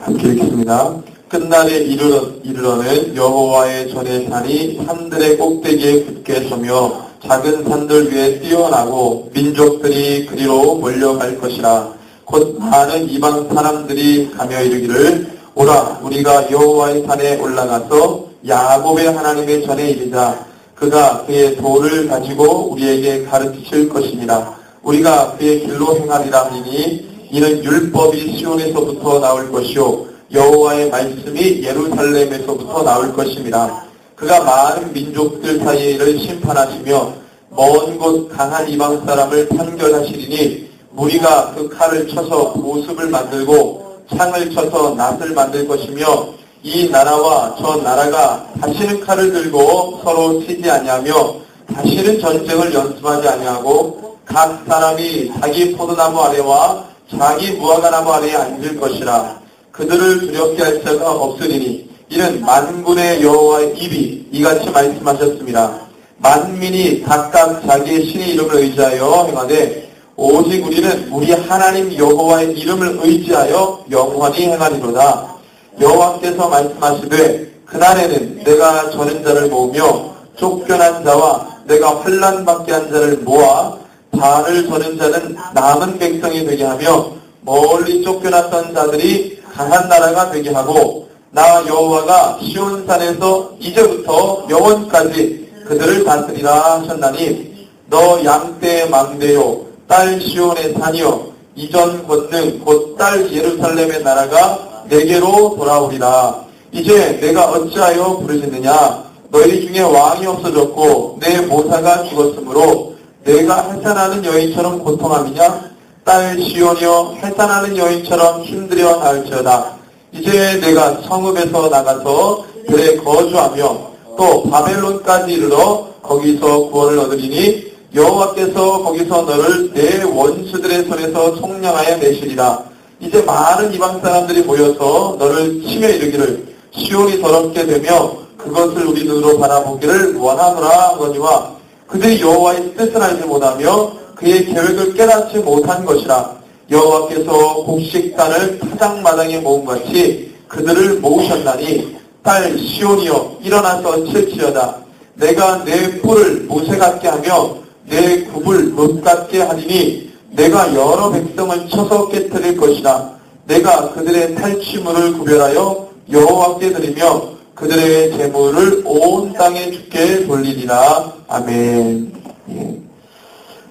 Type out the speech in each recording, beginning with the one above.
함께 읽습니다. 끝날에 이르러는 여호와의 전의 산이 산들의 꼭대기에 굳게 서며 작은 산들 위에 뛰어나고 민족들이 그리로 몰려갈 것이라. 곧 많은 이방 사람들이 가며 이르기를 오라 우리가 여호와의 산에 올라가서 야곱의 하나님의 전에 이르자. 그가 그의 도를 가지고 우리에게 가르치실 것이니라. 우리가 그의 길로 행하리라 하니 이는 율법이 시온에서부터 나올 것이요 여호와의 말씀이 예루살렘에서부터 나올 것입니다. 그가 많은 민족들 사이에 이를 심판하시며 먼 곳 강한 이방 사람을 판결하시리니 무리가 그 칼을 쳐서 보습을 만들고 창을 쳐서 낫을 만들 것이며 이 나라와 저 나라가 다시는 칼을 들고 서로 치지 아니하며 다시는 전쟁을 연습하지 아니하고 각 사람이 자기 포도나무 아래와 자기 무화과나무 아래에 앉을 것이라. 그들을 두렵게 할 자가 없으리니 이는 만군의 여호와의 입이 이같이 말씀하셨습니다. 만민이 각각 자기의 신의 이름을 의지하여 행하되 오직 우리는 우리 하나님 여호와의 이름을 의지하여 영원히 행하리로다. 여호와께서 말씀하시되 그날에는 내가 저는 자를 모으며 쫓겨난 자와 내가 환난 받게 한 자를 모아 발을 저는 자는 남은 백성이 되게 하며 멀리 쫓겨났던 자들이 강한 나라가 되게 하고 나 여호와가 시온산에서 이제부터 영원까지 그들을 다스리라 하셨나니 너 양떼의 망대요 딸 시온의 산이요 이전 권능 곧 딸 예루살렘의 나라가 내게로 돌아오리라. 이제 내가 어찌하여 부르짖느냐. 너희 중에 왕이 없어졌고 내 모사가 죽었으므로 내가 해산하는 여인처럼 고통함이냐. 딸 시온이여 해산하는 여인처럼 힘들여 할지어다. 이제 내가 성읍에서 나가서 들에 거주하며 또 바벨론까지 이르러 거기서 구원을 얻으리니 여호와께서 거기서 너를 내 원수들의 손에서 속량하여 내시리라. 이제 많은 이방 사람들이 모여서 너를 치며 이르기를 시온이 더럽게 되며 그것을 우리 눈으로 바라보기를 원하노라 하거니와 그들이 여호와의 뜻을 알지 못하며 그의 계획을 깨닫지 못한 것이라. 여호와께서 곡식단을 타작마당에 모음같이 그들을 모으셨나니 딸 시온이여 일어나서 칠지어다. 내가 내 뿔을 모세 같게 하며 내 굽을 롯 같게 하리니 내가 여러 백성을 쳐서 깨뜨릴 것이라. 내가 그들의 탈취물을 구별하여 여호와께 드리며 그들의 재물을 온 땅에 주께 돌리리라. 아멘. 예.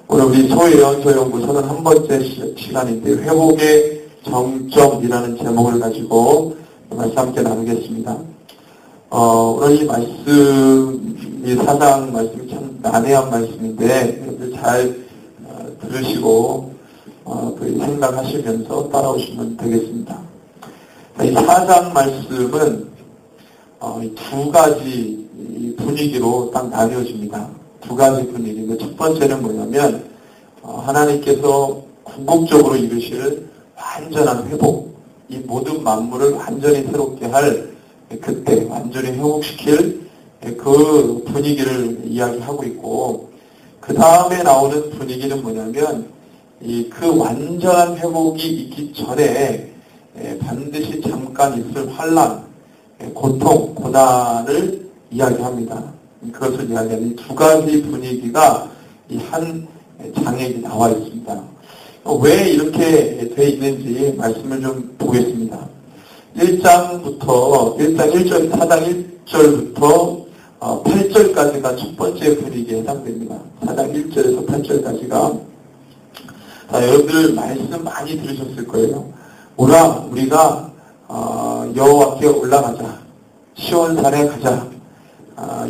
오늘 우리 소외연소연구소는 한 번째 시간인데 회복의 정점이라는 제목을 가지고 말씀 함께 나누겠습니다. 오늘 이 말씀이 사장 말씀이 참 난해한 말씀인데 여러분들 잘 들으시고 생각하시면서 따라오시면 되겠습니다. 이 사장 말씀은 두 가지 분위기로 딱 나뉘어집니다. 두 가지 분위기인데 첫 번째는 뭐냐면 하나님께서 궁극적으로 이루실 완전한 회복, 이 모든 만물을 완전히 새롭게 할 그때 완전히 회복시킬 그 분위기를 이야기하고 있고, 그 다음에 나오는 분위기는 뭐냐면 그 완전한 회복이 있기 전에 반드시 잠깐 있을 환난, 고통, 고난을 이야기합니다. 그것을 이야기하는 두 가지 분위기가 이 한 장에 나와 있습니다. 왜 이렇게 돼 있는지 말씀을 좀 보겠습니다. 1장 1절, 4장 1절부터 8절까지가 첫 번째 분위기에 해당됩니다. 4장 1절에서 8절까지가 여러분들 말씀 많이 들으셨을 거예요. 오라 우리가 여호와께 올라가자. 시온산에 가자.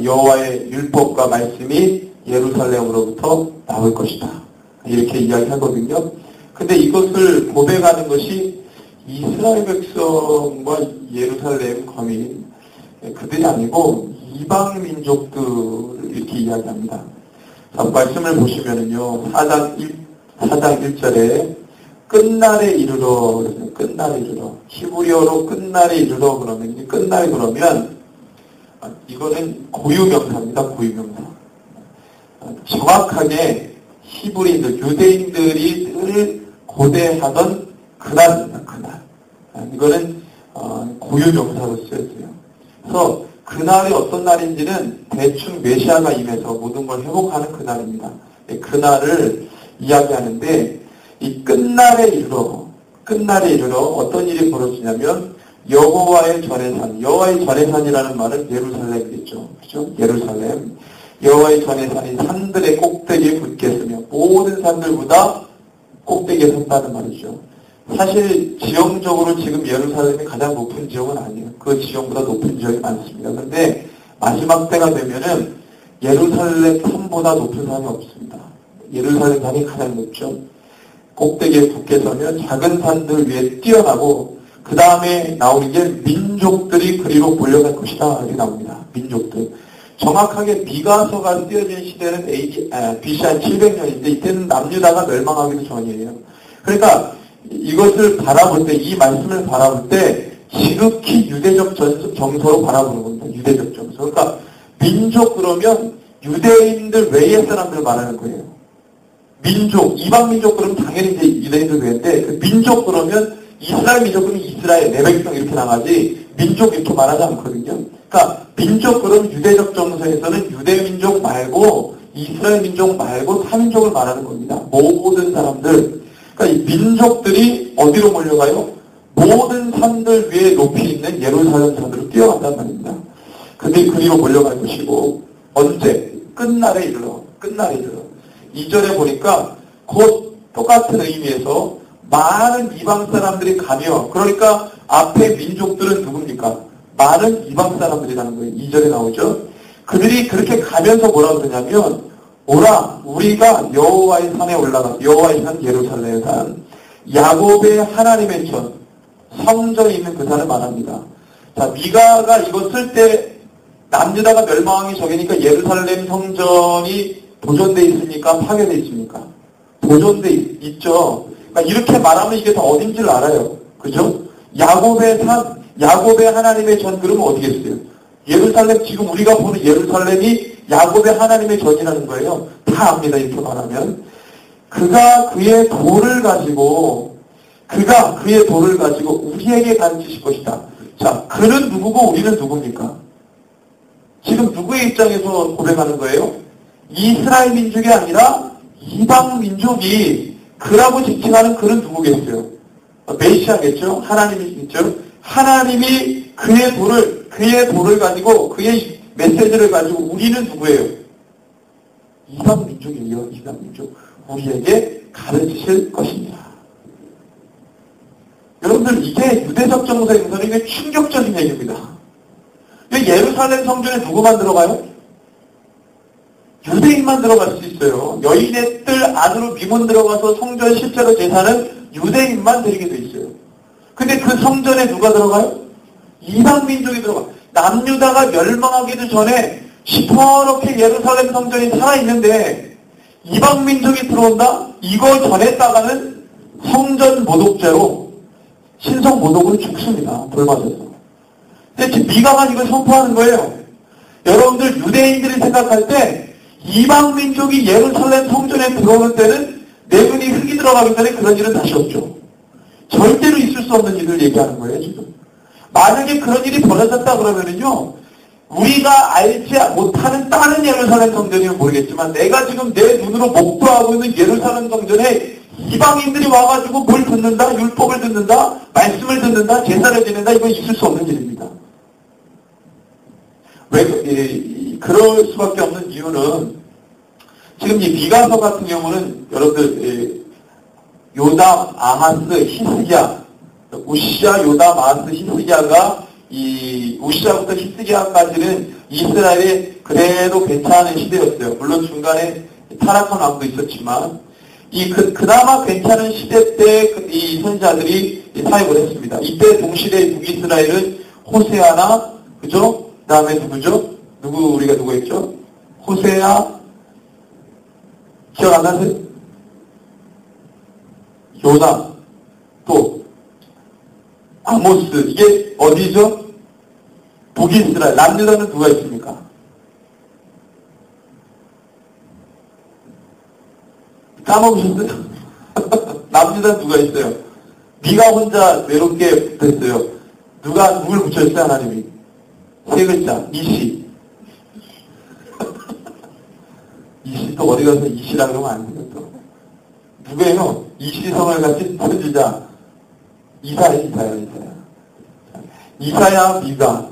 여호와의 율법과 말씀이 예루살렘으로부터 나올 것이다. 이렇게 이야기하거든요. 근데 이것을 고백하는 것이 이스라엘 백성과 예루살렘 거민, 그들이 아니고 이방 민족들 이렇게 이야기합니다. 자, 말씀을 보시면은요, 4장 1절에 끝날에 이르러, 끝날에 이르러. 히브리어로 끝날에 이르러 그러면, 끝날에 그러면, 이거는 고유명사입니다, 고유명사. 정확하게 히브리인들, 유대인들이 늘 고대하던 그날입니다, 그날. 이거는 고유명사로 쓰였어요. 그래서 그날이 어떤 날인지는 대충 메시아가 임해서 모든 걸 회복하는 그날입니다. 그날을 이야기하는데 이 끝날에 이르러 어떤 일이 벌어지냐면 여호와의 전의 산, 여호와의 전의 산이라는 말은 예루살렘이겠죠. 그죠? 예루살렘. 여호와의 전의 산이 산들의 꼭대기에 붙겠으며 모든 산들보다 꼭대기에 섰다는 말이죠. 사실 지형적으로 지금 예루살렘이 가장 높은 지역은 아니에요. 그 지형보다 높은 지역이 많습니다. 그런데 마지막 때가 되면은 예루살렘 산보다 높은 산이 없습니다. 예루살렘 산이 가장 높죠. 꼭대기에 붙게 서면 작은 산들 위에 뛰어나고 그 다음에 나오는 게 민족들이 그리로 몰려갈 것이다 이렇게 나옵니다. 민족들. 정확하게 미가서가 쓰여진 시대는 BC 한 700년인데 이때는 남유다가 멸망하기도 전이에요. 그러니까 이것을 바라볼 때, 이 말씀을 바라볼 때 지극히 유대적 정서로 바라보는 겁니다. 유대적 정서. 그러니까 민족 그러면 유대인들 외의 사람들 말하는 거예요. 민족, 이방 민족 그러면 당연히 이제 유대인들 외인데 그 민족 그러면 이스라엘 민족 그러면 이스라엘, 내 백성 이렇게 나가지 민족 이렇게 말하지 않거든요. 그러니까 민족 그러면 유대적 정서에서는 유대 민족 말고 이스라엘 민족 말고 타민족을 말하는 겁니다. 모든 사람들. 그러니까 이 민족들이 어디로 몰려가요? 모든 산들 위에 높이 있는 예루살렘 산으로 뛰어간단 말입니다. 그들이 그리로 몰려갈 것이고 언제? 끝날에 이르러. 2절에 보니까 곧 똑같은 의미에서 많은 이방 사람들이 가며, 그러니까 앞에 민족들은 누굽니까? 많은 이방 사람들이라는 거예요. 2절에 나오죠. 그들이 그렇게 가면서 뭐라 그러냐면 오라 우리가 여호와의 산에 올라가서, 여호와의 산 예루살렘의 산, 야곱의 하나님의 전, 성전이 있는 그 산을 말합니다. 자, 미가가 이거 쓸 때 남유다가 멸망하기 전이니까 예루살렘 성전이 보존돼 있습니까? 파괴돼 있습니까? 보존돼 있죠. 그러니까 이렇게 말하면 이게 다 어딘지를 알아요. 그죠? 야곱의 산, 야곱의 하나님의 전, 그러면 어디겠어요? 예루살렘, 지금 우리가 보는 예루살렘이 야곱의 하나님의 전이라는 거예요. 다 압니다. 이렇게 말하면. 그가 그의 돌을 가지고 우리에게 가르치실 것이다. 자, 그는 누구고 우리는 누굽니까? 지금 누구의 입장에서 고백하는 거예요? 이스라엘 민족이 아니라 이방 민족이 그라고 지칭하는 그는 누구겠어요? 메시아겠죠? 하나님이겠죠? 하나님이 그의 돌을 가지고, 그의 메시지를 가지고 우리는 누구예요? 이방 민족이에요. 이방 민족. 우리에게 가르치실 것입니다. 여러분들, 이게 유대적 정서에서는 이게 충격적인 얘기입니다. 예루살렘 성전에 누구만 들어가요? 유대인만 들어갈 수 있어요. 여인의 뜰 안으로 미문 들어가서 성전 실제로 제사는 유대인만 드리게 돼 있어요. 근데 그 성전에 누가 들어가요? 이방 민족이 들어가. 남유다가 멸망하기도 전에 시퍼렇게 예루살렘 성전이 살아있는데 이방 민족이 들어온다? 이거 전했다가는 성전 모독죄로 신성 모독으로 죽습니다. 돌 맞아서. 근데 지금 미가가 이걸 선포하는 거예요. 여러분들 유대인들이 생각할 때 이방 민족이 예루살렘 성전에 들어오는 때는 내 눈이 흙이 들어가기 전에 그런 일은 다시 없죠. 절대로 있을 수 없는 일을 얘기하는 거예요, 지금. 만약에 그런 일이 벌어졌다 그러면은요, 우리가 알지 못하는 다른 예루살렘 성전이면 모르겠지만, 내가 지금 내 눈으로 목도하고 있는 예루살렘 성전에 이방인들이 와가지고 뭘 듣는다, 율법을 듣는다, 말씀을 듣는다, 제사를 지낸다, 이건 있을 수 없는 일입니다. 그럴 수밖에 없는 이유는, 지금 이 미가서 같은 경우는 여러분들 요담, 아하스, 히스기야, 우시야, 요담, 아하스, 히스기야가 이 우시야부터 히스기야까지는 이스라엘의 그래도 괜찮은 시대였어요. 물론 중간에 타락한 왕도 있었지만 이 그나마 괜찮은 시대 때 이 선지자들이 사역을 했습니다. 이때 동시대의 북이스라엘은 호세아나, 그죠? 그 다음에 누구죠? 우리가 누구 했죠? 호세아, 기억 안 나세요? 요나, 또 아모스. 이게 어디죠? 북이스라엘. 남유다는 누가 있습니까? 까먹으셨어요? 남유다는 누가 있어요? 미가 혼자 외롭게 됐어요. 누가 누굴 붙였어요? 하나님이. 세 글자. 이시. 이시 또 어디 가서 이시라 그러면 안 돼요. 또. 누구예요? 이시성을 가진 선지자. 이사야. 이사야, 미가.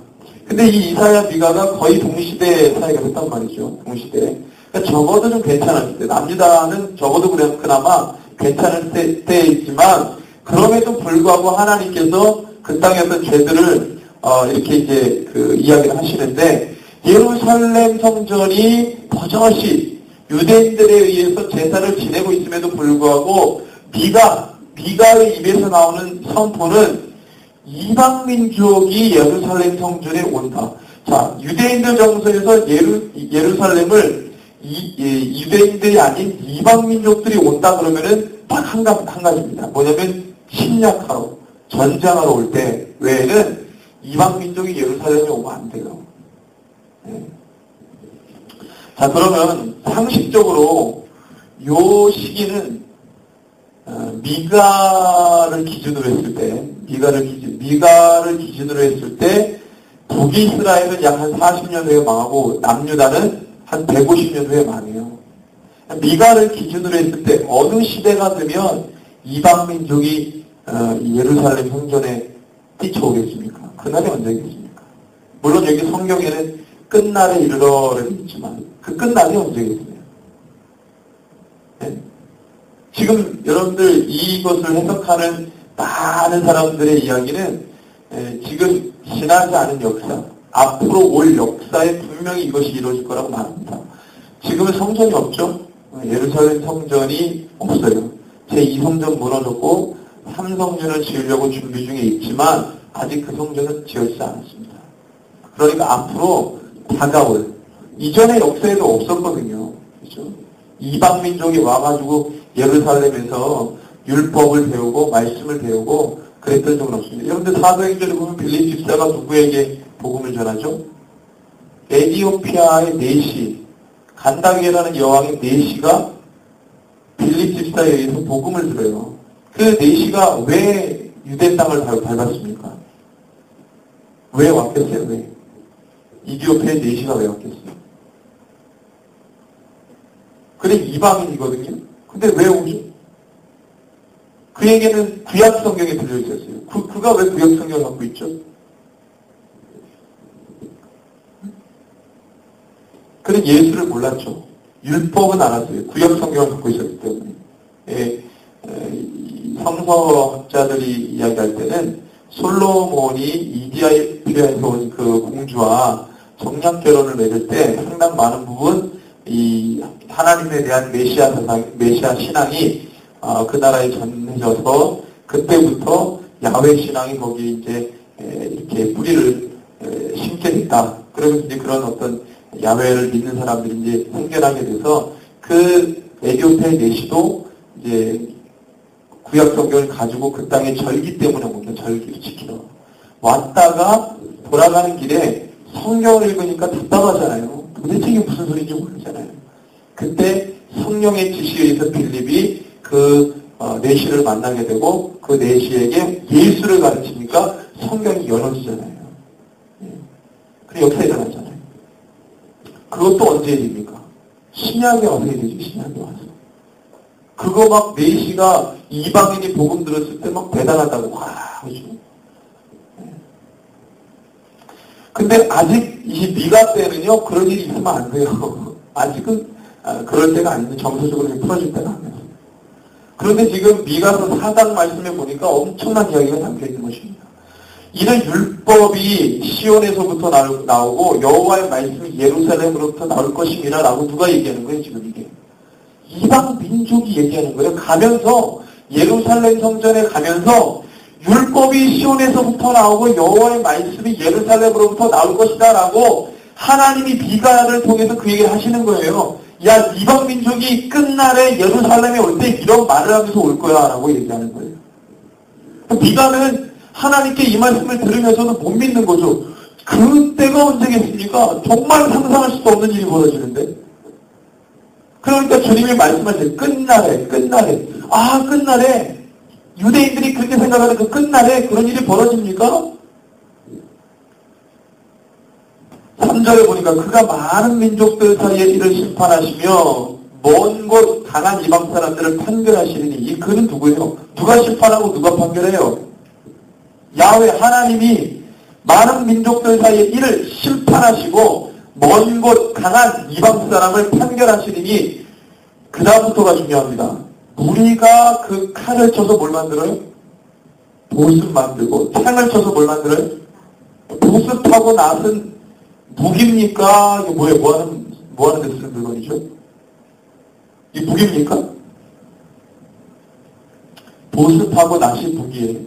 근데 이 이사야, 미가가 거의 동시대에 사회가 됐단 말이죠. 동시대에. 그러니까 적어도 좀 괜찮을 때. 남유다는 적어도 그나마 괜찮을 때이지만, 그럼에도 불구하고 하나님께서 그 땅의 어떤 죄들을, 이렇게 이제 이야기를 하시는데, 예루살렘 성전이 버젓이 유대인들에 의해서 제사를 지내고 있음에도 불구하고, 미가의 입에서 나오는 선포는 이방민족이 예루살렘 성전에 온다. 자, 유대인들 정서에서 예루살렘을 유대인들이 아닌 이방민족들이 온다 그러면은 딱 한 가지입니다. 뭐냐면 침략하러, 전장하러 올 때 외에는 이방민족이 예루살렘에 오면 안 돼요. 네. 자, 그러면 상식적으로 요 시기는 미가를 기준으로 했을 때, 미가를 기준으로 했을 때, 북이스라엘은 약 한 40년 후에 망하고, 남유다는 한 150년 후에 망해요. 미가를 기준으로 했을 때, 어느 시대가 되면 이방민족이 예루살렘 성전에 뛰쳐오겠습니까? 그날이 언제겠습니까? 물론 여기 성경에는 끝날에 이르러를 있지만, 그 끝날이 언제겠어요? 네? 지금 여러분들 이것을 해석하는 많은 사람들의 이야기는 지금 지나지 않은 역사, 앞으로 올 역사에 분명히 이것이 이루어질 거라고 말합니다. 지금은 성전이 없죠? 예루살렘 성전이 없어요. 제2성전 무너졌고 3성전을 지으려고 준비 중에 있지만 아직 그 성전은 지어지지 않았습니다. 그러니까 앞으로 다가올, 이전의 역사에도 없었거든요. 그렇죠? 이방민족이 와가지고 예루살렘에서 율법을 배우고 말씀을 배우고 그랬던 적은 없습니다. 여러분들 사도행전에 보면 빌립 집사가 누구에게 복음을 전하죠? 에티오피아의 네시, 간다게라는 여왕의 네시가 빌립 집사에 의해서 복음을 들어요. 그 네시가 왜 유대 땅을 밟았습니까? 왜 왔겠어요? 왜? 이디오피아의 네시가 왜 왔겠어요? 그래 이방인이거든요. 근데 왜 오죠? 그에게는 구약 성경에 들려있었어요. 그가 왜 구약 성경을 갖고 있죠? 그는 예수를 몰랐죠. 율법은 알았어요. 구약 성경을 갖고 있었기 때문에. 성서학자들이 이야기할 때는 솔로몬이 이디오피아에서 온 그 공주와 정략 결혼을 맺을 때 상당 많은 부분 이 하나님에 대한 메시아 신앙이 그 나라에 전해져서 그때부터 야훼 신앙이 거기 이제 이렇게 뿌리를 심게 됐다. 그러면서 이제 그런 어떤 야훼를 믿는 사람들이 이제 생겨나게 돼서 그 에티오피아의 내시도 이제 구약 성경을 가지고 그 땅에 절기 때문에 오면 절기를 지키러 왔다가 돌아가는 길에 성경을 읽으니까 답답하잖아요. 도대체 이게 무슨 소리인지 모르잖아요. 그때 성령의 지시에 의해서 빌립이 그 내시를 만나게 되고 그 내시에게 예수를 가르치니까 성경이 열어지잖아요. 그 역사에 일어나잖아요. 그것도 언제 일입니까? 신약에 와서 일이죠. 신약에 와서. 그거 막 내시가 이방인이 복음 들었을 때 막 대단하다고 와 그죠. 근데 아직 이 미가 때는요 그런 일이 있으면 안 돼요. 아직은 그럴 때가 아닌데 정서적으로 풀어질 때가 아니에요. 그런데 지금 미가서 4장 말씀에 보니까 엄청난 이야기가 담겨있는 것입니다. 이는 율법이 시온에서부터 나오고 여호와의 말씀이 예루살렘으로부터 나올 것임이라 라고 누가 얘기하는 거예요 지금 이게. 이방 민족이 얘기하는 거예요. 가면서 예루살렘 성전에 가면서 율법이 시온에서부터 나오고 여호와의 말씀이 예루살렘으로부터 나올 것이다 라고 하나님이 미가를 통해서 그 얘기를 하시는 거예요. 야 이방 민족이 끝날에 예루살렘에 올 때 이런 말을 하면서 올 거야 라고 얘기하는 거예요. 미가는 하나님께 이 말씀을 들으면서는 못 믿는 거죠. 그때가 언제겠습니까? 정말 상상할 수도 없는 일이 벌어지는데. 그러니까 주님이 말씀하세요. 끝날에. 끝날에. 유대인들이 그렇게 생각하는 그 끝날에 그런 일이 벌어집니까? 3절에 보니까 그가 많은 민족들 사이에 이를 심판하시며 먼 곳 강한 이방 사람들을 판결하시리니 이 그는 누구예요? 누가 심판하고 누가 판결해요? 야훼 하나님이 많은 민족들 사이에 이를 심판하시고 먼 곳 강한 이방 사람을 판결하시리니 그 다음부터가 중요합니다. 우리가 그 칼을 쳐서 뭘 만들어요? 보습 만들고 창을 쳐서 뭘 만들어요? 보습하고 낫은 무기입니까? 이게 뭐예요? 뭐 하는 데 쓰는 물건이죠? 이 무기입니까? 보습하고 낫이 무기예요.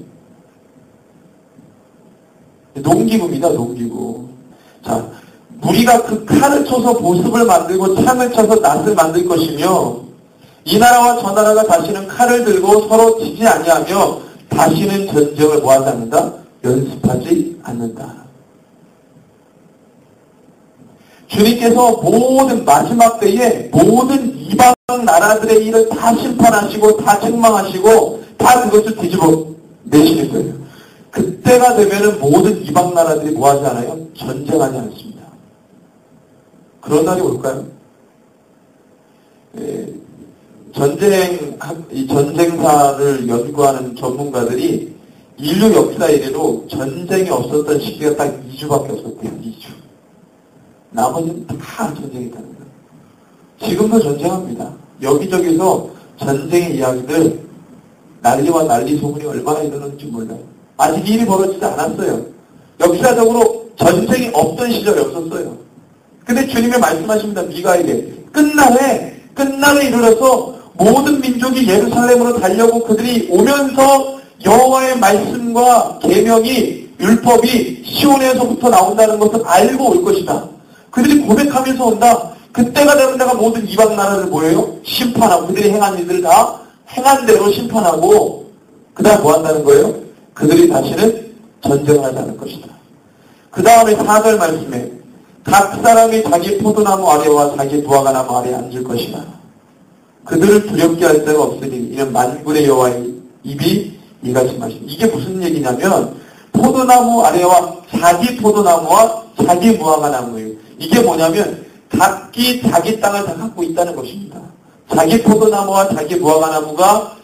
농기구입니다. 농기구. 자, 우리가 그 칼을 쳐서 보습을 만들고 창을 쳐서 낫을 만들 것이며 이 나라와 저 나라가 다시는 칼을 들고 서로 치지 아니하며 다시는 전쟁을 뭐하지 않는다? 연습하지 않는다. 주님께서 모든 마지막 때에 모든 이방 나라들의 일을 다 심판하시고 다 책망하시고 다 그것을 뒤집어 내시는 거예요. 그때가 되면은 모든 이방 나라들이 뭐하지 않아요? 전쟁하지 않습니다. 그런 날이 올까요? 이 전쟁사를 연구하는 전문가들이 인류 역사 이래로 전쟁이 없었던 시기가 딱 2주밖에 없었대요. 2주. 나머지는 다 전쟁이 있다는 거예요. 지금도 전쟁합니다. 여기저기서 전쟁의 이야기들 난리와 난리 소문이 얼마나 일어나는지 몰라요. 아직 일이 벌어지지 않았어요. 역사적으로 전쟁이 없던 시절이 없었어요. 근데 주님이 말씀하십니다. 미가에게 끝날에 이르러서 모든 민족이 예루살렘으로 달려고 그들이 오면서 여호와의 말씀과 계명이 율법이 시온에서부터 나온다는 것을 알고 올 것이다. 그들이 고백하면서 온다. 그때가 되면 내가 모든 이방 나라를 뭐예요? 심판하고 그들이 행한 일들을 다 행한 대로 심판하고 그 다음 뭐 한다는 거예요? 그들이 다시는 전쟁을 하지 않을 것이다. 그 다음에 4절 말씀에 각 사람이 자기 포도나무 아래와 자기 무화과나무 아래에 앉을 것이다. 그들을 두렵게 할 데가 없으니 이는 만군의 여호와의 입이 이같이 마시니 이게 무슨 얘기냐면 포도나무 아래와 자기 포도나무와 자기 무화과나무예요. 이게 뭐냐면 각기 자기 땅을 다 갖고 있다는 것입니다. 자기 포도나무와 자기 무화과나무가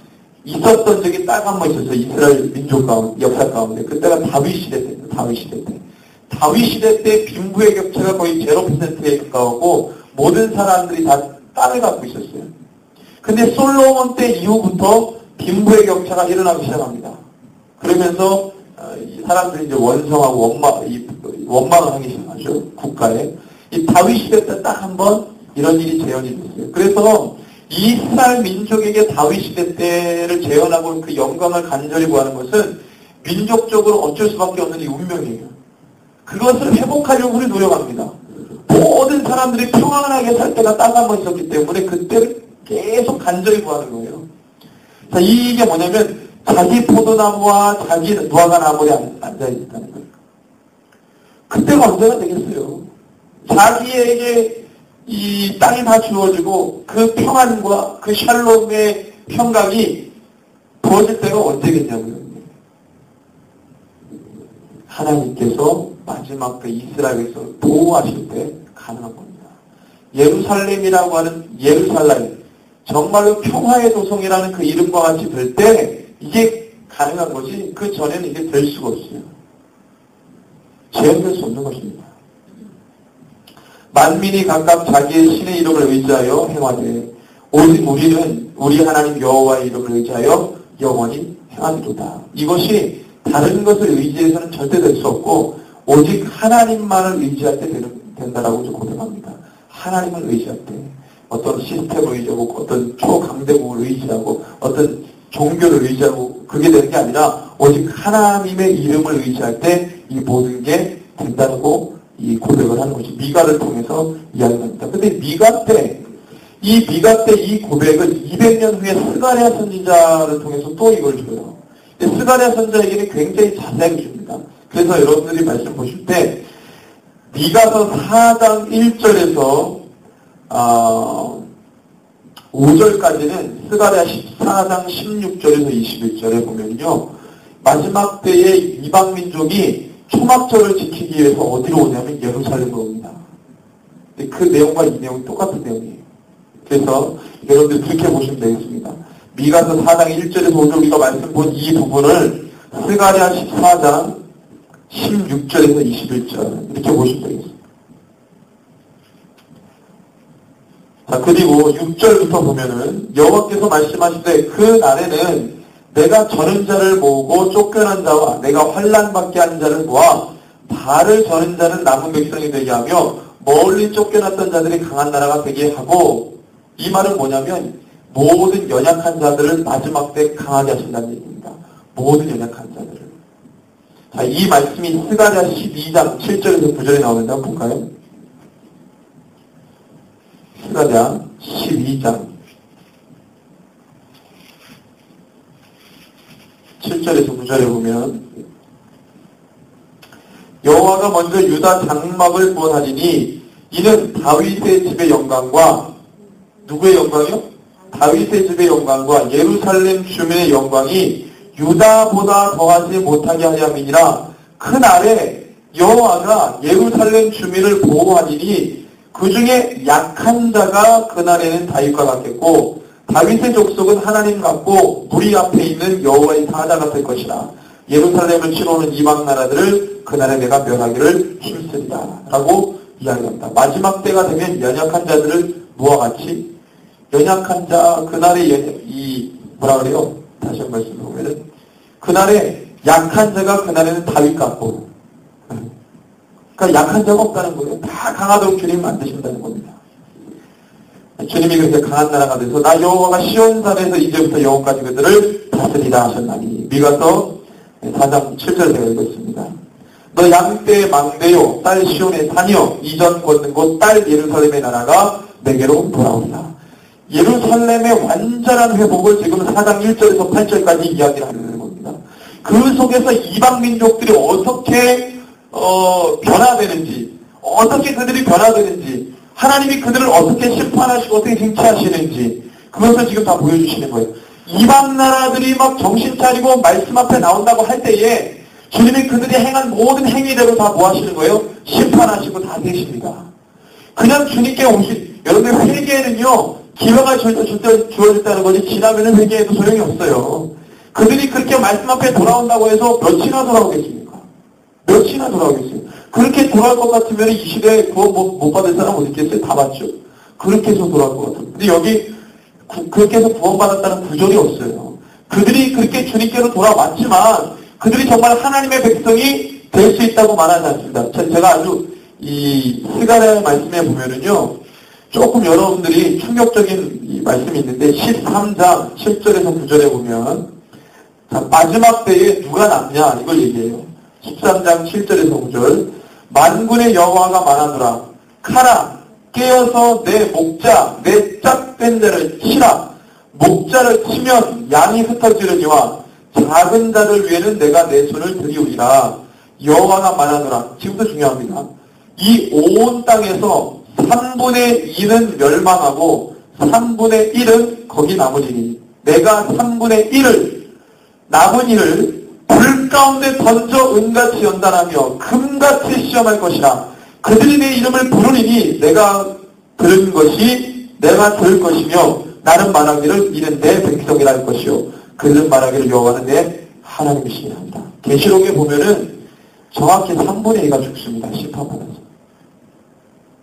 있었던 적이 딱 한 번 있었어요. 이스라엘 민족 가운데, 역사 가운데. 그때가 다윗 시대 때입니다. 다윗 시대 때. 다윗 시대 때 빈부의 격차가 거의 0%에 가까웠고 모든 사람들이 다 땅을 갖고 있었어요. 근데 솔로몬 때 이후부터 빈부의 격차가 일어나기 시작합니다. 그러면서 사람들이 이제 원성하고 원망을 하기 시작하죠. 국가에. 이 다윗 시대 때 딱 한 번 이런 일이 재현이 됐어요. 그래서 이스라엘 민족에게 다윗 시대 때를 재현하고 그 영광을 간절히 구하는 것은 민족적으로 어쩔 수밖에 없는 이 운명이에요. 그것을 회복하려고 우리 노력합니다. 모든 사람들이 평안하게 살 때가 딱 한 번 있었기 때문에 그때를 계속 간절히 구하는 거예요. 자, 이게 뭐냐면 자기 포도나무와 자기 무화과나무에 앉아있다는 거예요. 그때가 언제가 되겠어요? 자기에게 이 땅이 다 주어지고 그 평안과 그 샬롬의 평강이 부어질 때가 언제겠냐고요. 하나님께서 마지막 그 이스라엘에서 보호하실 때 가능한 겁니다. 예루살렘이라고 하는 예루살렘, 정말로 평화의 도성이라는 그 이름과 같이 될 때 이게 가능한 거지 그 전에는 이게 될 수가 없어요. 재현될 수 없는 것입니다. 만민이 각각 자기의 신의 이름을 의지하여 행하되 오직 우리는 우리 하나님 여호와의 이름을 의지하여 영원히 행하리로다. 이것이 다른 것을 의지해서는 절대 될 수 없고 오직 하나님만을 의지할 때 된다라고 고백합니다. 하나님을 의지할 때 어떤 시스템을 의지하고 어떤 초강대국을 의지하고 어떤 종교를 의지하고 그게 되는 게 아니라 오직 하나님의 이름을 의지할 때 이 모든 게 된다고 이 고백을 하는 것이 미가를 통해서 이야기합니다. 근데 미가 때 이 고백을 200년 후에 스가랴 선지자를 통해서 또 이걸 줘요. 스가랴 선지자에게는 굉장히 자세하게 줍니다. 그래서 여러분들이 말씀 보실 때 미가서 4장 1절에서 5절까지는 스가랴 14장 16절에서 21절에 보면요. 마지막 때에 이방 민족이 초막절을 지키기 위해서 어디로 오냐면 예루살렘으로 옵니다. 근데 그 내용과 이 내용이 똑같은 내용이에요. 그래서 여러분들 그렇게 보시면 되겠습니다. 미가서 4장 1절에서 5절 우리가 말씀 본 이 부분을 스가랴 14장 16절에서 21절 이렇게 보시면 되겠습니다. 자, 그리고 6절부터 보면은 여호와께서 말씀하시되 그 날에는 내가 저는 자를 모으고 쫓겨난 자와 내가 환난받게 하는 자를 모아 발을 저는 자는 남은 백성이 되게 하며 멀리 쫓겨났던 자들이 강한 나라가 되게 하고, 이 말은 뭐냐면 모든 연약한 자들을 마지막 때 강하게 하신다는 얘기입니다. 모든 연약한 자들을. 자, 이 말씀이 스가랴 12장 7절에서 9절에 나오는데 한번 볼까요? 스가랴 12장 7절에서 9절에 보면 여호와가 먼저 유다 장막을 구원하리니 이는 다윗의 집의 영광과 누구의 영광이요? 다윗의 집의 영광과 예루살렘 주민의 영광이 유다보다 더하지 못하게 하려 함이니라. 그날에 여호와가 예루살렘 주민을 보호하리니 그 중에 약한 자가 그날에는 다윗과 같겠고 다윗의 족속은 하나님 같고 무리 앞에 있는 여호와의 사자 같을 것이라. 예루살렘을 치러오는 이방 나라들을 그날에 내가 멸하기를 힘쓰리라 라고 이야기합니다. 마지막 때가 되면 연약한 자들을 모아같이, 연약한 자 그날에 뭐라 그래요? 다시 한 말씀 보면은 그날에 약한 자가 그날에는 다윗 같고, 그러니까 약한 자가 없다는 거예요. 다 강하도록 주님 만드신다는 겁니다. 주님이 그렇게 강한 나라가 돼서 나 여호와가 시온산에서 이제부터 영원까지 그들을 다스리라 하셨나니. 미가서 4장 7절 제가 읽었습니다. 너 양떼의 망대요 딸 시온의 산이요 이전 걷는 곳 딸 예루살렘의 나라가 내게로 돌아오리라. 예루살렘의 완전한 회복을 지금 4장 1절에서 8절까지 이야기를 하는 겁니다. 그 속에서 이방 민족들이 어떻게 변화되는지, 어떻게 그들이 변화되는지, 하나님이 그들을 어떻게 심판하시고 어떻게 징치하시는지, 그것을 지금 다 보여주시는 거예요. 이방 나라들이 막 정신 차리고 말씀 앞에 나온다고 할 때에 주님이 그들이 행한 모든 행위대로 다 뭐 하시는 거예요? 심판하시고 다 되십니다. 그냥 주님께 여러분들 회개는요, 기회가 주어졌다는 거지, 지나면은 회개해도 소용이 없어요. 그들이 그렇게 말씀 앞에 돌아온다고 해서 몇이나 돌아오겠습니까? 몇이나 돌아오겠어요? 그렇게 돌아올 것 같으면 이 시대에 구원 못 받을 사람 어디 있겠어요? 다 받죠? 그렇게 해서 돌아올 것 같아요. 근데 여기 그렇게 해서 구원받았다는 구절이 없어요. 그들이 그렇게 주님께로 돌아왔지만 그들이 정말 하나님의 백성이 될 수 있다고 말하지 않습니다. 제가 아주 이 스가랴의 말씀에 보면은요, 조금 여러분들이 충격적인 이 말씀이 있는데 13장 7절에서 9절에 보면, 자, 마지막 때에 누가 남냐 이걸 얘기해요. 13장 7절에서 9절. 만군의 여호와가 말하노라. 카라 깨어서 내 목자 내 짝된 자를 치라. 목자를 치면 양이 흩어지려니와 작은 자를 위에는 내가 내 손을 들이우리라. 여호와가 말하노라. 지금도 중요합니다. 이 온 땅에서 3분의 2는 멸망하고 3분의 1은 거기 남으리니 내가 3분의 1을 남은 이를 불 가운데 던져 은같이 연단하며 금같이 시험할 것이라. 그들이 내 이름을 부르리니 내가 들은 것이 내가 들을 것이며 나는 말하기를 이는 내 백성이라 할 것이요 그들은 말하기를 여호와는 내 하나님이시니라 합니다. 계시록에 보면은 정확히 3분의 2가 죽습니다. 심판받아서.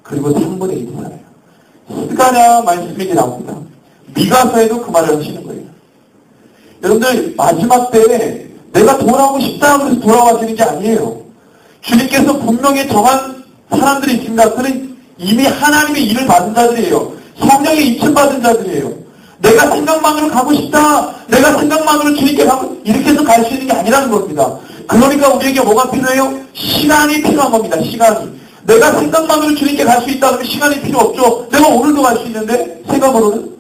그리고 3분의 1이 살아요. 스가랴 말씀이 나옵니다. 미가서에도 그 말을 하시는 거예요. 여러분들 마지막 때에 내가 돌아오고 싶다 그래서 돌아와지는 게 아니에요. 주님께서 분명히 정한 사람들이 있습니다. 그는 이미 하나님의 일을 받은 자들이에요. 성령의 입침 받은 자들이에요. 내가 생각만으로 가고 싶다. 내가 생각만으로 주님께 가고 이렇게 해서 갈 수 있는 게 아니라는 겁니다. 그러니까 우리에게 뭐가 필요해요? 시간이 필요한 겁니다. 시간이. 내가 생각만으로 주님께 갈 수 있다 그러면 시간이 필요 없죠. 내가 오늘도 갈 수 있는데 생각으로는.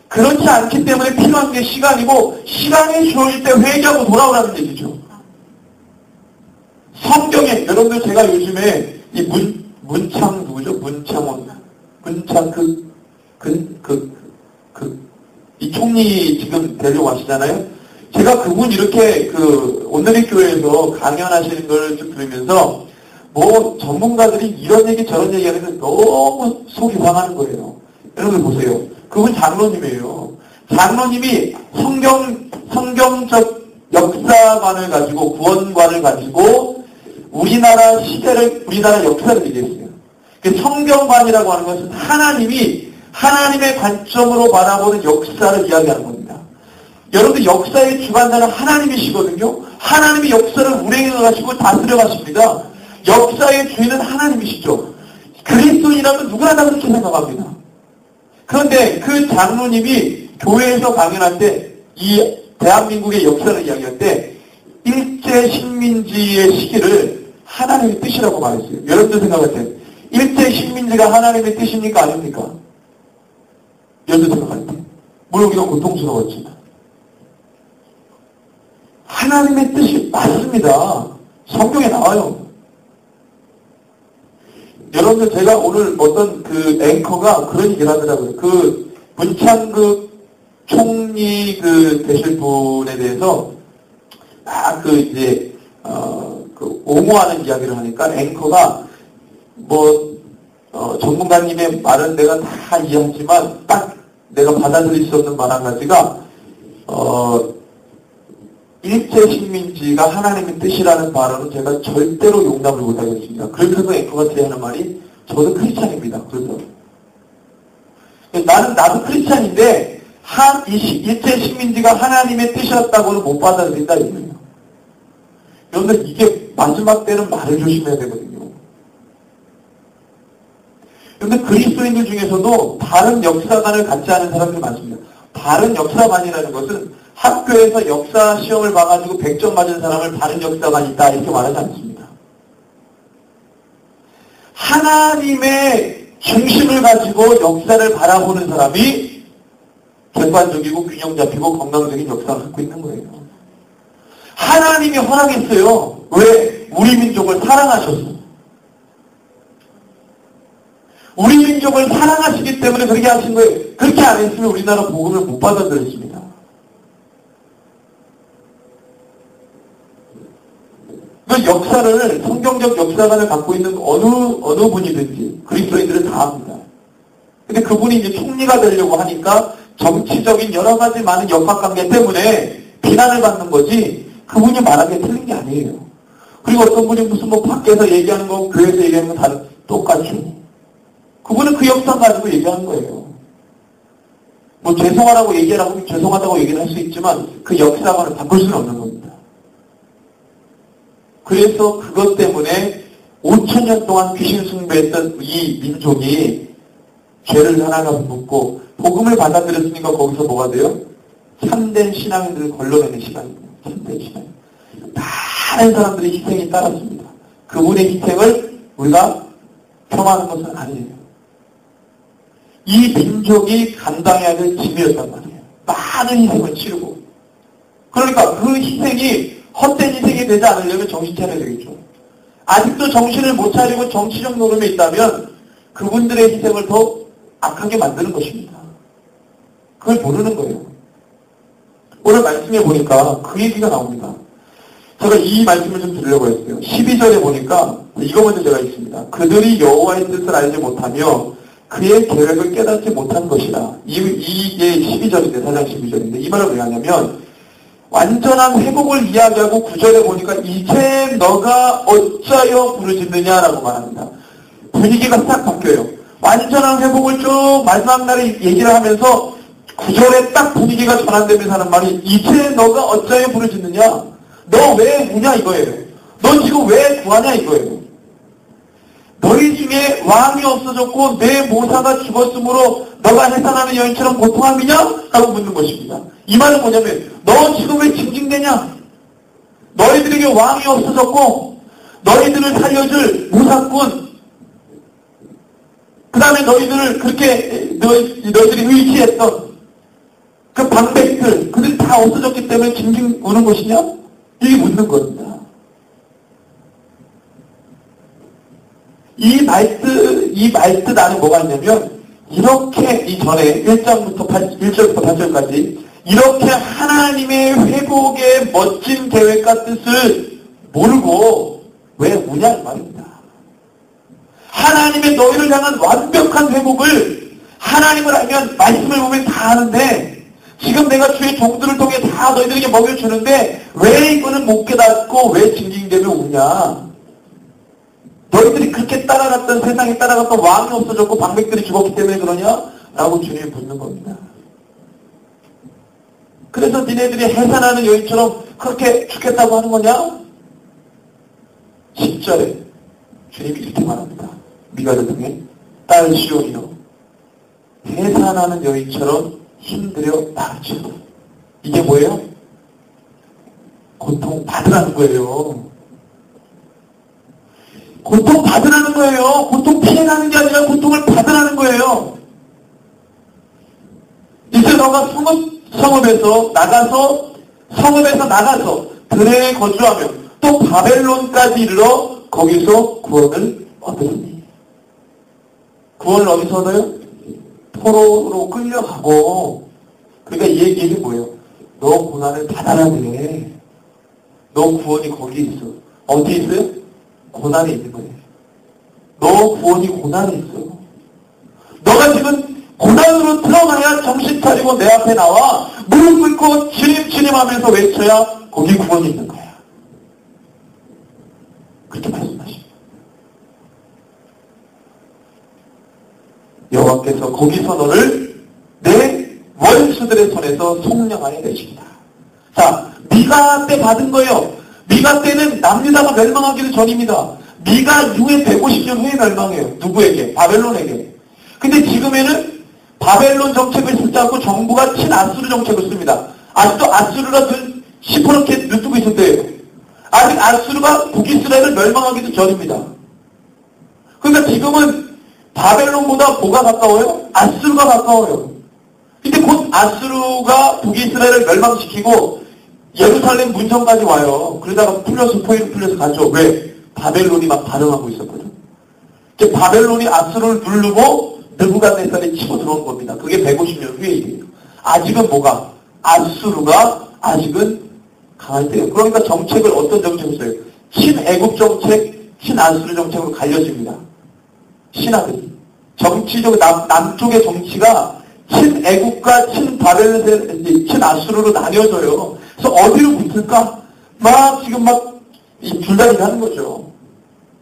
그렇지 않기 때문에 필요한 게 시간이고 시간이 주어질 때 회개하고 돌아오라는 얘기죠. 성경에 여러분들 제가 요즘에 이 문창 누구죠? 문창원 이 총리 지금 되려고 하시잖아요. 제가 그분 이렇게 오늘의 교회에서 강연하시는 걸 좀 들으면서 뭐 전문가들이 이런 얘기 저런 얘기 하는 게 너무 속이 상하는 거예요. 여러분 보세요. 그분 장로님이에요. 장로님이 성경적 역사관을 가지고 구원관을 가지고 우리나라 시대를 우리나라 역사를 얘기했어요. 성경관이라고 하는 것은 하나님의 관점으로 바라보는 역사를 이야기하는 겁니다. 여러분들 역사의 주관자는 하나님이시거든요. 하나님이 역사를 운행해 가시고 다스려 가십니다. 역사의 주인은 하나님이시죠. 그리스도인이라면 누구나 다 그렇게 생각합니다. 그런데 그 장로님이 교회에서 강연할 때 이 대한민국의 역사를 이야기할 때 일제 식민지의 시기를 하나님의 뜻이라고 말했어요. 여러분들 생각할 때 일제 식민지가 하나님의 뜻입니까? 아닙니까? 여러분들 생각할 때 물론 우리가 고통스러웠지만 하나님의 뜻이 맞습니다. 성경에 나와요. 여러분들 제가 오늘 어떤 앵커가 그런 얘기를 하더라고요. 문창극 총리 되실 분에 대해서 옹호하는 이야기를 하니까 앵커가 전문가님의 말은 내가 다 이해하지만 딱 내가 받아들일 수 없는 말 한 가지가 일제 식민지가 하나님의 뜻이라는 발언은 제가 절대로 용납을 못하겠습니다. 그러면서 앵커가 제안하는 말이 저도 크리스찬입니다. 그래서 나도 크리스찬인데 일제 식민지가 하나님의 뜻이었다고는 못 받아들인다 이거예요. 여러분들 이게 마지막 때는 말을 조심해야 되거든요. 그런데 그리스도인들 중에서도 다른 역사관을 갖지 않은 사람들이 많습니다. 다른 역사관이라는 것은 학교에서 역사 시험을 봐가지고 100점 맞은 사람을 다른 역사관이 있다 이렇게 말하지 않습니다. 하나님의 중심을 가지고 역사를 바라보는 사람이 객관적이고 균형 잡히고 건강적인 역사를 갖고 있는 거예요. 하나님이 허락했어요. 왜? 우리 민족을 사랑하셔서. 우리 민족을 사랑하시기 때문에 그렇게 하신 거예요. 그렇게 안 했으면 우리나라 복음을 못 받아들였습니다. 그 역사를, 성경적 역사관을 갖고 있는 어느 분이든지 그리스도인들은 다 합니다. 근데 그분이 이제 총리가 되려고 하니까 정치적인 여러 가지 많은 역학관계 때문에 비난을 받는 거지 그분이 말한 게 틀린 게 아니에요. 그리고 어떤 분이 무슨 밖에서 얘기하는 거, 교회에서 얘기하는 거 다 똑같이. 그분은 그 역사 가지고 얘기하는 거예요. 죄송하다고 얘기하라고 죄송하다고 얘기를 할 수 있지만 그 역사관을 바꿀 수는 없는 겁니다. 그래서 그것 때문에 5,000년 동안 귀신 숭배했던 이 민족이 죄를 하나가 묻고 복음을 받아들였으니까 거기서 뭐가 돼요? 참된 신앙인들을 걸러내는 시간입니다. 참된 신앙. 많은 사람들의 희생이 따랐습니다. 그분의 희생을 우리가 평하는 것은 아니에요. 이 민족이 감당해야 될 짐이었단 말이에요. 많은 희생을 치르고. 그러니까 그 희생이 헛된 희생이 되지 않으려면 정신 차려야 되겠죠. 아직도 정신을 못 차리고 정치적 노름에 있다면 그분들의 희생을 더 악하게 만드는 것입니다. 그걸 모르는 거예요. 오늘 말씀해 보니까 그 얘기가 나옵니다. 제가 이 말씀을 좀 드리려고 했어요. 12절에 보니까 이거 먼저 제가 있습니다. 그들이 여호와의 뜻을 알지 못하며 그의 계획을 깨닫지 못한 것이라. 이게 12절인데, 4장 12절인데 이 말을 왜 하냐면 완전한 회복을 이야기하고 9절에 보니까 이제 너가 어찌하여 부르짖느냐라고 말합니다. 분위기가 싹 바뀌어요. 완전한 회복을 쭉 마지막 날에 얘기를 하면서 9절에 딱 분위기가 전환되면서 하는 말이 이제 너가 어찌하여 부르짖느냐? 너 왜 우냐 이거예요. 너 지금 왜 구하냐 이거예요. 너희 중에 왕이 없어졌고 내 모사가 죽었으므로 너가 해산하는 여인처럼 고통함이냐? 라고 묻는 것입니다. 이 말은 뭐냐면 너 지금 왜 징징대냐? 너희들에게 왕이 없어졌고 너희들을 살려줄 모사꾼 그 다음에 너희들을 그렇게 너희들이 의지했던 그 방백들 그들이 다 없어졌기 때문에 징징 우는 것이냐? 이게 묻는 겁니다. 이 말뜻 안에 뭐가 있냐면 이렇게 이전에 1절부터 8절까지 이렇게 하나님의 회복의 멋진 계획과 뜻을 모르고 왜 우냐 이 말입니다. 하나님의 너희를 향한 완벽한 회복을 하나님을 알면 말씀을 보면 다 아는데 지금 내가 주의 종들을 통해 다 너희들에게 먹여주는데 왜 이거는 못 깨닫고 왜 징징대며 우냐. 너희들이 그렇게 따라갔던 세상에 따라갔던 왕이 없어졌고 방백들이 죽었기 때문에 그러냐? 라고 주님이 묻는 겁니다. 그래서 니네들이 해산하는 여인처럼 그렇게 죽겠다고 하는 거냐? 10절에 주님이 이렇게 말합니다. 미가를 통해 딸 시온이여 해산하는 여인처럼 힘들여 나가지고 이게 뭐예요? 고통 받으라는 거예요. 고통 받으라는 거예요. 고통 피해가는 게 아니라 고통을 받으라는 거예요. 이제 너가 성읍에서 나가서 들에 거주하며 또 바벨론까지 이르러 거기서 구원을 얻으니. 구원을 어디서 얻어요? 포로로 끌려가고. 그러니까 이 얘기는 뭐예요? 너 고난을 받아라 그래. 너 구원이 거기 있어. 어디 있어요? 고난에 있는 거예요. 너 구원이 고난에 있어. 너가 지금 고난으로 들어가야 정신 차리고 내 앞에 나와 무릎 꿇고 주님 하면서 외쳐야 거기 구원이 있는 거야. 그렇게 말씀하십니다. 여호와께서 거기서 너를 내 원수들의 손에서 속량하여 내십니다. 자, 미가 때 받은 거예요. 미가 때는 남유다가 멸망하기도 전입니다. 미가 후에 150년 후에 멸망해요. 누구에게? 바벨론에게. 근데 지금에는 바벨론 정책을 쓰지 않고 정부가 친아수르 정책을 씁니다. 아직도 아수르가 시퍼렇게 눈뜨고 있었대요. 아직 아수르가 북이스라엘을 멸망하기도 전입니다. 그러니까 지금은 바벨론보다 뭐가 가까워요? 아수르가 가까워요. 근데 곧 아수르가 북이스라엘을 멸망시키고 예루살렘 문성까지 와요. 그러다가 포위로 풀려서 가죠. 왜? 바벨론이 막 반응하고 있었거든. 바벨론이 아수르를 누르고 느부갓네살이 치고 들어온 겁니다. 그게 150년 후의 일이에요. 아직은 뭐가? 아수르가 아직은 강할 때예요. 그러니까 정책을 어떤 정책을 써요? 친애국 정책, 친아수르 정책으로 갈려집니다. 신하들이. 정치적으로 남쪽의 정치가 친애국과 친바벨론, 친아수르로 나뉘어져요. 그래서 어디로 붙을까? 지금 줄다리기 하는 거죠.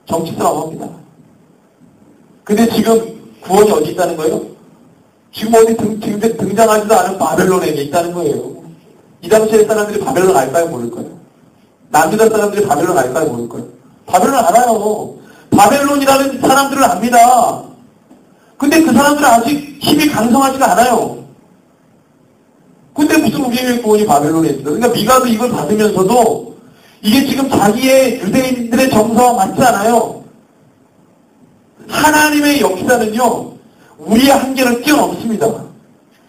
정치 싸움합니다. 근데 지금 구원이 어디 있다는 거예요? 지금 어디 등장하지도 않은 바벨론에게 있다는 거예요. 이 당시에 사람들이 바벨론 알까요? 모를까요? 남유다 사람들이 바벨론 알까요? 모를까요? 바벨론 알아요. 바벨론이라는 사람들을 압니다. 근데 그 사람들은 아직 힘이 강성하지가 않아요. 근데 무슨 우리의 구원이 바벨론에 있어? 그러니까 미가도 이걸 받으면서도 이게 지금 자기의 유대인들의 정서와 맞지 않아요. 하나님의 역사는요, 우리의 한계를 뛰어넘습니다.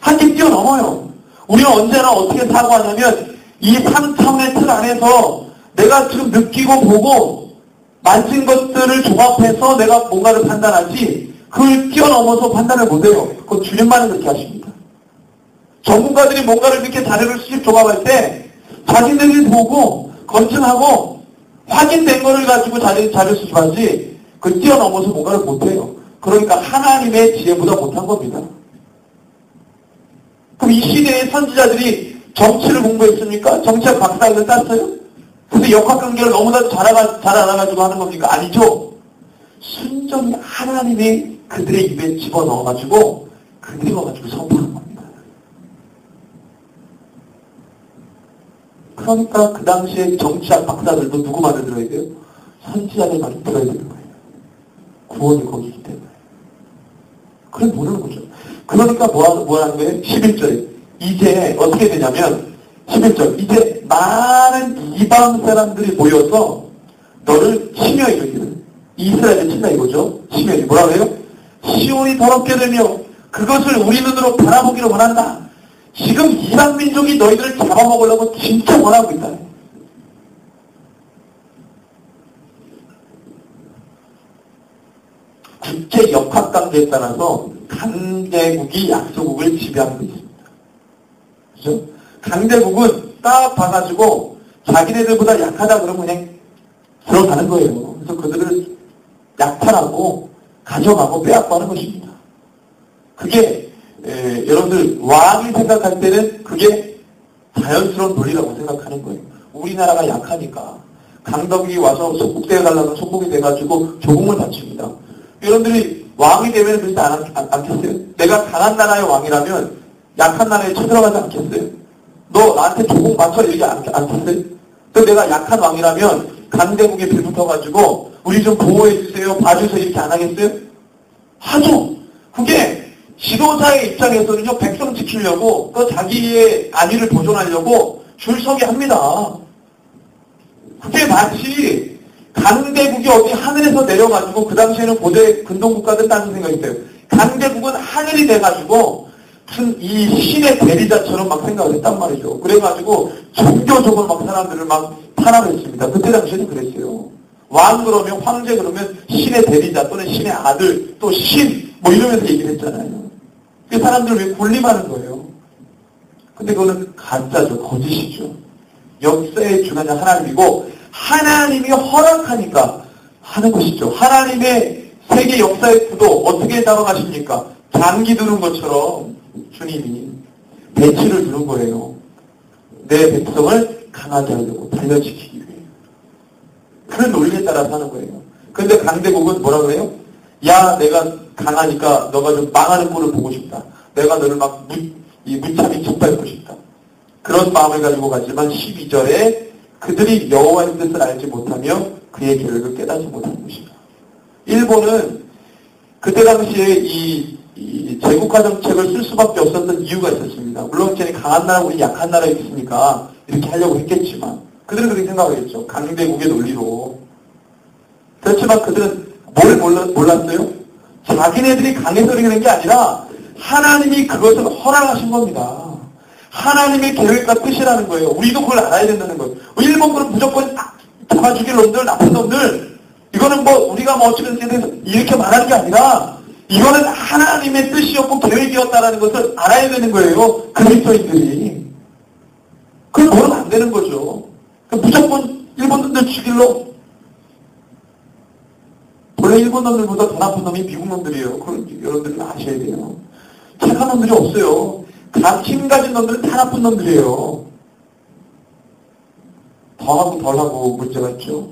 한계 뛰어넘어요. 우리는 언제나 어떻게 사고하냐면, 이 3차원의 틀 안에서 내가 지금 느끼고 보고 만진 것들을 종합해서 내가 뭔가를 판단하지, 그걸 뛰어넘어서 판단을 못해요. 그건 주님만은 그렇게 하십니다. 전문가들이 뭔가를 이렇게 자료를 수집 종합할 때, 자신들이 보고, 검증하고, 확인된 거를 가지고 자료 수집하지, 그걸 뛰어넘어서 뭔가를 못해요. 그러니까 하나님의 지혜보다 못한 겁니다. 그럼 이 시대의 선지자들이 정치를 공부했습니까? 정치학 박사학을 땄어요? 근데 역학관계를 너무나 잘 알아가지고 하는 겁니까? 아니죠. 순전히 하나님이 그들의 입에 집어넣어가지고 그들이 와가지고 선포한 겁니다. 그러니까 그 당시에 정치학 박사들도 누구 말을 들어야 돼요? 선지자의 말을 들어야 되는 거예요. 구원이 거기 있기 때문에. 그래 모르는 거죠. 그러니까 뭐 하는 거예요? 11절에. 이제 어떻게 되냐면 11절. 이제 많은 이방 사람들이 모여서 너를 치며 이르기를. 이스라엘을 친다 이거죠. 치며 이르기. 뭐라고 해요? 시온이 더럽게 되며 그것을 우리 눈으로 바라보기를 원한다. 지금 이방 민족이 너희들을 잡아먹으려고 진짜 원하고 있다. 국제 역학관계에 따라서 강대국이 약소국을 지배하고 있습니다. 그죠? 강대국은 딱 봐가지고 자기네들보다 약하다 그러면 그냥 들어가는 거예요. 그래서 그들을 약탈하고 가져가고 빼앗고 하는 것입니다. 그게 여러분들 왕이 생각할 때는 그게 자연스러운 논리라고 생각하는 거예요. 우리나라가 약하니까 강덕이 와서 속국대에 가려면 속국이 돼가지고 조공을 바칩니다. 여러분들이 왕이 되면 그렇지 않겠어요? 내가 강한 나라의 왕이라면 약한 나라에 쳐들어가지 않겠어요? 너 나한테 조공 바쳐 이러지 않겠어요? 또 내가 약한 왕이라면 강대국에 빌붙어가지고 우리 좀 보호해주세요, 봐주세요 이렇게 안 하겠어요? 하죠. 그게 지도자의 입장에서는요, 백성 지키려고 또 자기의 안위를 보존하려고 줄 서게 합니다. 그게 마치 강대국이 어디 하늘에서 내려가지고 그 당시에는 고대 근동국가들 따는 생각이 있어요. 강대국은 하늘이 돼가지고 무슨 이 신의 대리자처럼 막 생각을 했단 말이죠. 그래가지고 종교적으로 막 사람들을 막 탄압했습니다. 그때 당시에는 그랬어요. 왕 그러면 황제 그러면 신의 대리자 또는 신의 아들 또 신 뭐 이러면서 얘기를 했잖아요. 그 사람들 왜 군림하는 거예요? 근데 그거는 가짜죠. 거짓이죠. 역사의 주관자 하나님이고 하나님이 허락하니까 하는 것이죠. 하나님의 세계 역사의 구도 어떻게 잡아가십니까? 장기 두는 것처럼 주님이 배치를 두는 거예요. 내 백성을 강하게 하려고 단련시키기 위해. 그런 논리에 따라서 하는 거예요. 그런데 강대국은 뭐라 그래요? 야, 내가 강하니까 너가 좀 망하는 꼴을 보고 싶다. 내가 너를 막 무참히 짓밟고 싶다. 그런 마음을 가지고 가지만 12절에 그들이 여호와의 뜻을 알지 못하며 그의 계획을 깨닫지 못하는 것이다. 일본은 그때 당시에 이 제국화 정책을 쓸 수밖에 없었던 이유가 있었습니다. 물론 쟤네 강한 나라, 우리 약한 나라에 있으니까 이렇게 하려고 했겠지만 그들은 그렇게 생각하겠죠. 강대국의 논리로. 그렇지만 그들은 뭘 몰랐어요? 자기네들이 강해서 그런 게 아니라 하나님이 그것을 허락하신 겁니다. 하나님의 계획과 뜻이라는 거예요. 우리도 그걸 알아야 된다는 거예요. 일본군은 무조건 잡아 죽일 놈들, 나쁜 놈들, 이거는 뭐 우리가 뭐 어쩌면 이렇게 말하는 게 아니라 이거는 하나님의 뜻이었고 계획이었다는 것을 알아야 되는 거예요. 그리스도인들이. 그걸 모르면 안 되는 거죠. 무조건 일본 놈들 죽일로. 원래 일본 놈들보다 더 나쁜 놈이 미국 놈들이에요. 그걸 여러분들은 아셔야 돼요. 착한 놈들이 없어요. 힘 가진 놈들은 다 나쁜 놈들이에요. 더하고 덜하고 문제가 있죠.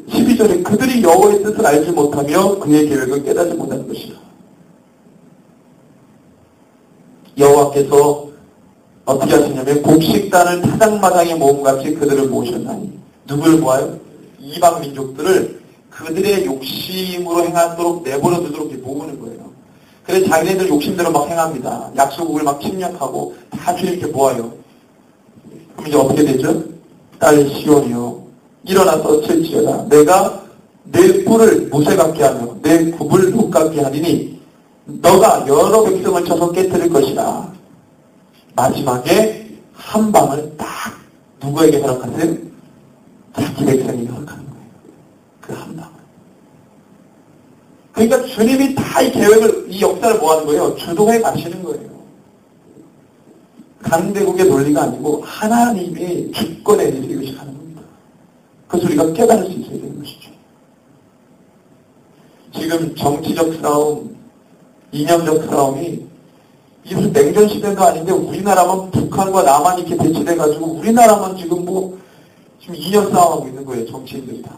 12절에 그들이 여호와의 뜻을 알지 못하며 그의 계획을 깨닫지 못하는 것이다. 여호와께서 어떻게 하시냐면 곡식단을 타작마당에 모음같이 그들을 모으셨나니 누구를 모아요? 이방 민족들을 그들의 욕심으로 행하도록 내버려 두도록 모으는 거예요. 그래서 자기네들 욕심대로 막 행합니다. 약소국을 막 침략하고 다 이렇게 모아요. 그럼 이제 어떻게 되죠? 딸 시온이요, 일어나서 칠지어다. 내가 내 뿔을 모세 같게 하며 내 굽을 룩 같게 하리니 너가 여러 백성을 쳐서 깨뜨릴 것이라. 마지막에 한 방을 딱 누구에게 허락하세요? 자기 백성에게 허락하는 거예요. 그 한 방을. 그러니까 주님이 다 이 계획을, 이 역사를 뭐 하는 거예요? 주도해 가시는 거예요. 강대국의 논리가 아니고 하나님의 주권에 의해서 이것이 하는 겁니다. 그래서 우리가 깨달을 수 있어야 되는 것이죠. 지금 정치적 싸움, 이념적 싸움이 이 무슨 냉전 시대도 아닌데 우리나라만 북한과 남한 이렇게 대치돼가지고 우리나라만 지금 지금 이념 싸움하고 있는 거예요. 정치인들이 다.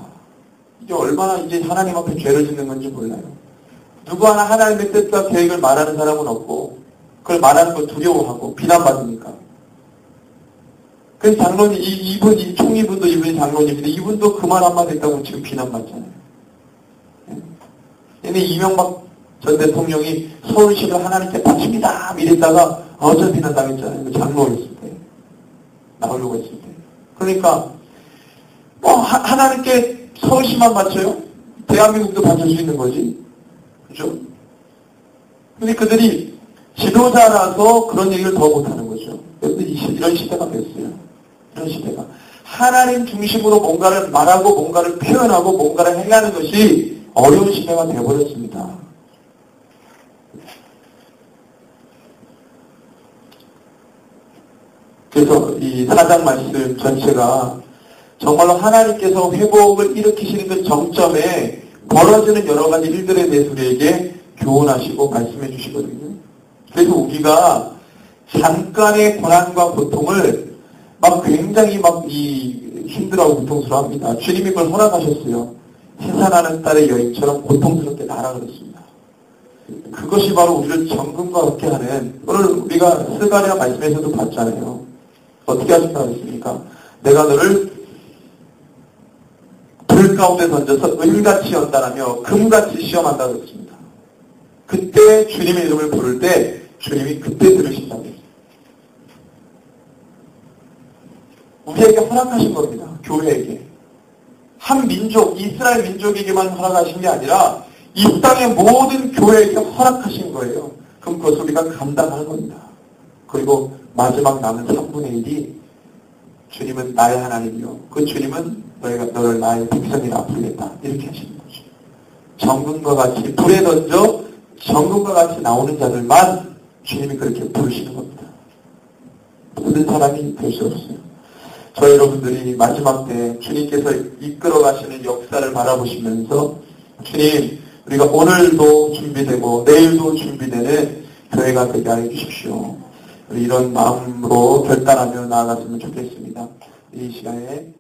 이게 얼마나 이제 하나님 앞에 죄를 짓는 건지 몰라요. 누구 하나 하나님의 뜻과 계획을 말하는 사람은 없고 그걸 말하는 걸 두려워하고 비난받으니까. 그래서 장로님, 이 총리분도 이분이 장로님인데 이분도 그 말 한마디 했다고 지금 비난받잖아요. 얘네 이명박 전 대통령이 서울시를 하나님께 바칩니다 이랬다가 어전 비난 당했잖아요. 장로였을 때. 나오려고 했을 때. 그러니까 하나님께 서울시만 바쳐요? 대한민국도 바칠 수 있는 거지. 그죠? 근데 그들이 지도자라서 그런 얘기를 더 못하는 거죠. 이런 시대가 됐어요. 이런 시대가. 하나님 중심으로 뭔가를 말하고 뭔가를 표현하고 뭔가를 행하는 것이 어려운 시대가 되어버렸습니다. 그래서 이 4장 말씀 전체가 정말로 하나님께서 회복을 일으키시는 그 정점에 벌어지는 여러 가지 일들에 대해서 우리에게 교훈하시고 말씀해 주시거든요. 그래서 우리가 잠깐의 고난과 고통을 굉장히 힘들어하고 고통스러워합니다. 주님이 그걸 허락하셨어요. 해산하는 딸의 여인처럼 고통스럽게 나라 그랬습니다. 그것이 바로 우리를 정금과 같게 하는, 오늘 우리가 스가랴 말씀에서도 봤잖아요. 어떻게 하신다고 했습니까? 내가 너를 불 가운데 던져서 은같이 연단하며 금같이 시험한다고 했습니다. 그때 주님의 이름을 부를 때 주님이 그때 들으신다고 했습니다. 우리에게 허락하신 겁니다. 교회에게. 한 민족, 이스라엘 민족에게만 허락하신 게 아니라 이 땅의 모든 교회에게 허락하신 거예요. 그럼 그것을 우리가 감당하는 겁니다. 그리고 마지막 남은 3분의 1이 주님은 나의 하나님이요. 그 주님은 너를 나의 백성이라 부르겠다. 이렇게 하시는 거죠. 정금과 같이 불에 던져 정금과 같이 나오는 자들만 주님이 그렇게 부르시는 겁니다. 모든 사람이 될 수 없어요. 저희 여러분들이 마지막 때 주님께서 이끌어 가시는 역사를 바라보시면서 주님, 우리가 오늘도 준비되고 내일도 준비되는 교회가 되게 하여 주십시오. 이런 마음으로 결단하며 나아갔으면 좋겠습니다. 이 시간에